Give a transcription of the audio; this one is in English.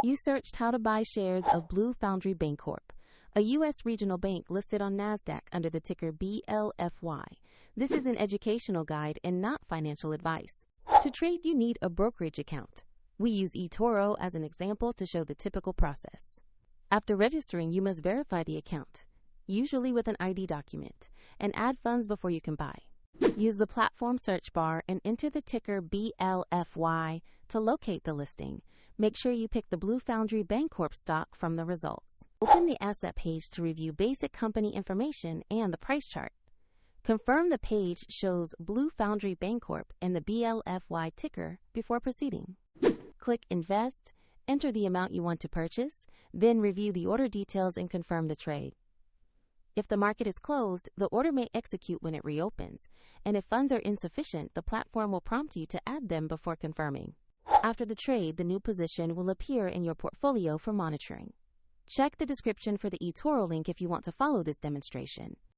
You searched how to buy shares of Blue Foundry Bancorp, a U.S. regional bank listed on NASDAQ under the ticker BLFY. This is an educational guide and not financial advice. To trade, you need a brokerage account. We use eToro as an example to show the typical process. After registering, you must verify the account, usually with an ID document, and add funds before you can buy. Use the platform search bar and enter the ticker BLFY to locate the listing. Make sure you pick the Blue Foundry Bancorp stock from the results. Open the asset page to review basic company information and the price chart. Confirm the page shows Blue Foundry Bancorp and the BLFY ticker before proceeding. Click Invest, enter the amount you want to purchase, then review the order details and confirm the trade. If the market is closed, the order may execute when it reopens, and if funds are insufficient, the platform will prompt you to add them before confirming. After the trade, the new position will appear in your portfolio for monitoring. Check the description for the eToro link if you want to follow this demonstration.